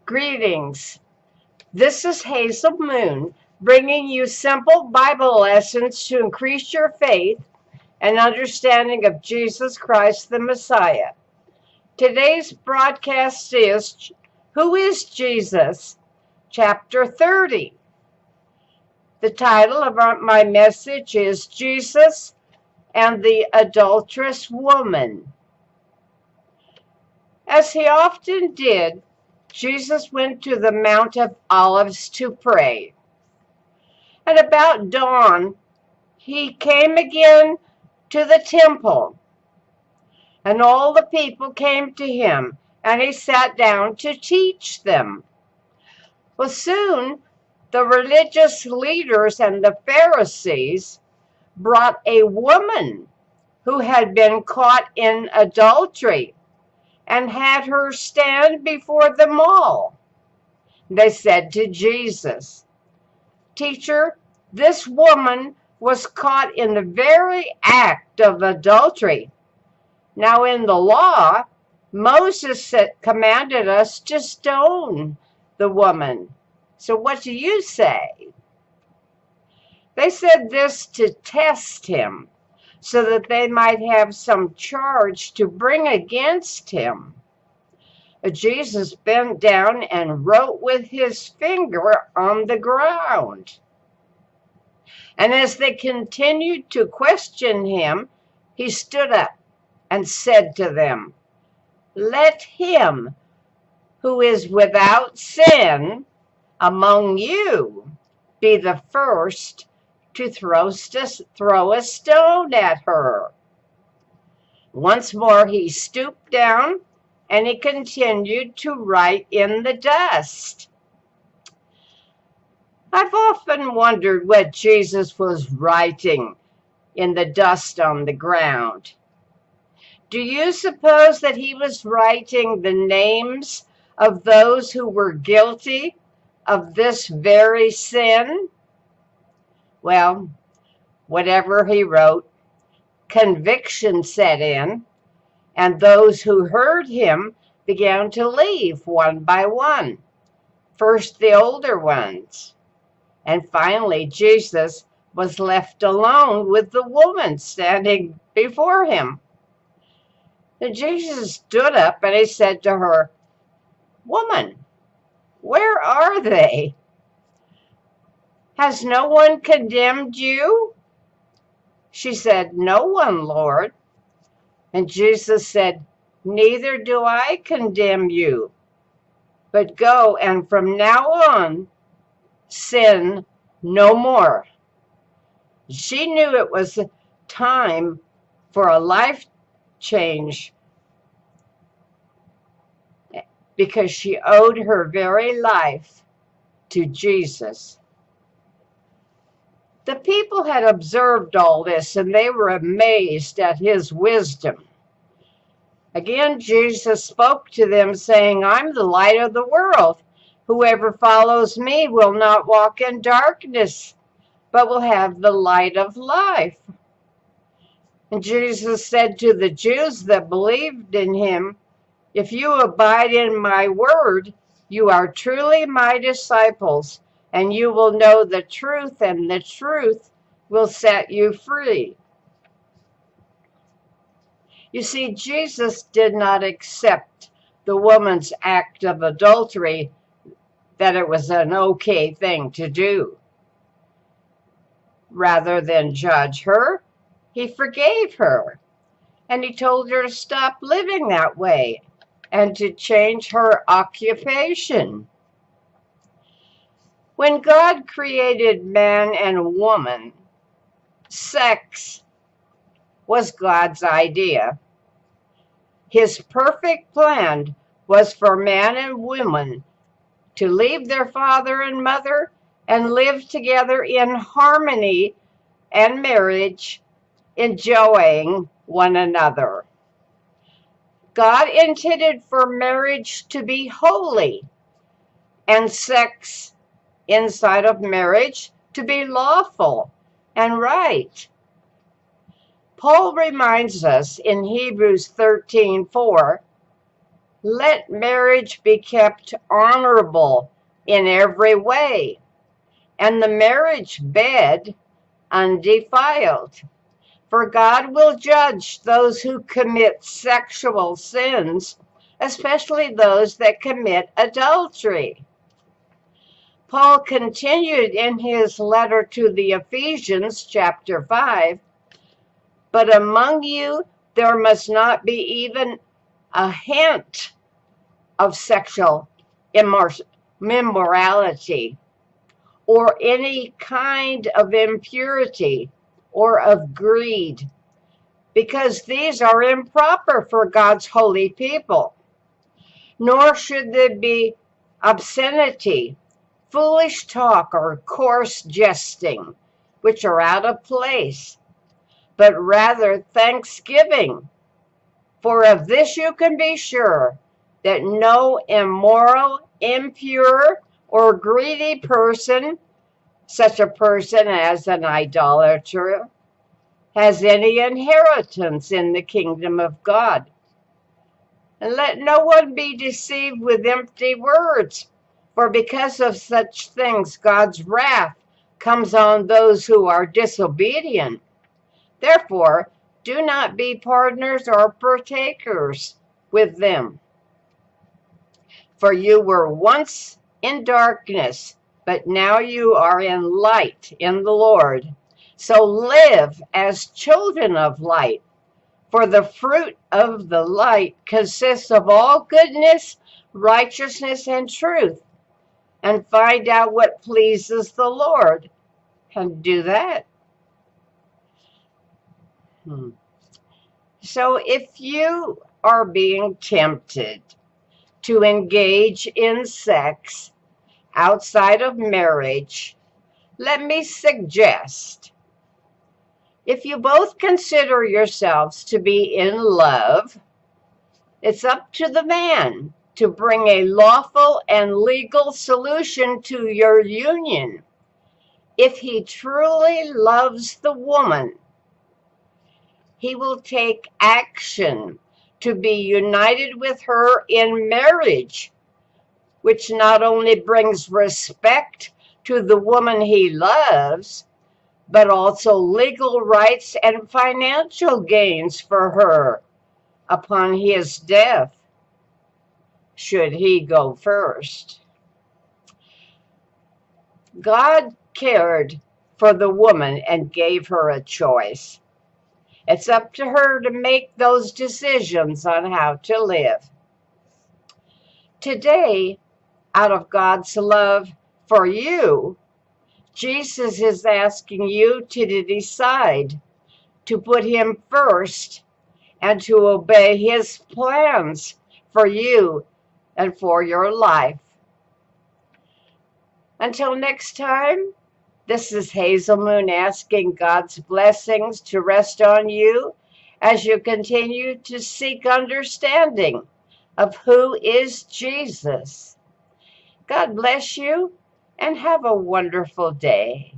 Greetings. This is Hazel Moon, bringing you simple Bible lessons to increase your faith and understanding of Jesus Christ the Messiah. Today's broadcast is Who is Jesus? Chapter 30. The title of my message is Jesus and the Adulterous Woman. As he often did, Jesus went to the Mount of Olives to pray. At about dawn, he came again to the temple, and all the people came to him, and he sat down to teach them. Well, soon the religious leaders and the Pharisees brought a woman who had been caught in adultery and had her stand before them all. They said to Jesus, "Teacher, this woman was caught in the very act of adultery. Now in the law, Moses commanded us to stone the woman. So what do you say?" They said this to test him, so that they might have some charge to bring against him. Jesus bent down and wrote with his finger on the ground. And as they continued to question him, he stood up and said to them, "Let him who is without sin among you be the first to throw a stone at her." Once more he stooped down and he continued to write in the dust. I've often wondered what Jesus was writing in the dust on the ground. Do you suppose that he was writing the names of those who were guilty of this very sin? Well, whatever he wrote, conviction set in, and those who heard him began to leave one by one, first the older ones. And finally, Jesus was left alone with the woman standing before him. And Jesus stood up and he said to her, "Woman, where are they? Has no one condemned you?" She said, "No one, Lord." And Jesus said, "Neither do I condemn you, but go and from now on sin no more." She knew it was time for a life change because she owed her very life to Jesus. The people had observed all this and they were amazed at his wisdom. Again, Jesus spoke to them saying, "I'm the light of the world. Whoever follows me will not walk in darkness, but will have the light of life." And Jesus said to the Jews that believed in him, "If you abide in my word, you are truly my disciples, and you will know the truth, and the truth will set you free." You see, Jesus did not accept the woman's act of adultery, that it was an okay thing to do. Rather than judge her, he forgave her, and he told her to stop living that way and to change her occupation. When God created man and woman, sex was God's idea. His perfect plan was for man and woman to leave their father and mother and live together in harmony and marriage, enjoying one another. God intended for marriage to be holy and sex inside of marriage to be lawful and right. Paul reminds us in Hebrews 13:4 Let marriage be kept honorable in every way, and the marriage bed undefiled. For God will judge those who commit sexual sins, especially those that commit adultery. Paul continued in his letter to the Ephesians, chapter 5, but among you there must not be even a hint of sexual immorality, or any kind of impurity, or of greed, because these are improper for God's holy people. Nor should there be obscenity, foolish talk, or coarse jesting, which are out of place, but rather thanksgiving. For of this you can be sure, that no immoral, impure, or greedy person, such a person as an idolater, has any inheritance in the kingdom of God. And let no one be deceived with empty words, for because of such things God's wrath comes on those who are disobedient. Therefore, do not be partners or partakers with them. For you were once in darkness, but now you are in light in the Lord. So live as children of light. For the fruit of the light consists of all goodness, righteousness, and truth. And find out what pleases the Lord, and do that. So if you are being tempted to engage in sex outside of marriage, let me suggest, if you both consider yourselves to be in love, it's up to the man to bring a lawful and legal solution to your union. If he truly loves the woman, he will take action to be united with her in marriage, which not only brings respect to the woman he loves, but also legal rights and financial gains for her upon his death, should he go first. God cared for the woman and gave her a choice. It's up to her to make those decisions on how to live. Today, out of God's love for you, Jesus is asking you to decide to put him first and to obey his plans for you and for your life. Until next time, this is Hazel Moon asking God's blessings to rest on you as you continue to seek understanding of who is Jesus. God bless you and have a wonderful day.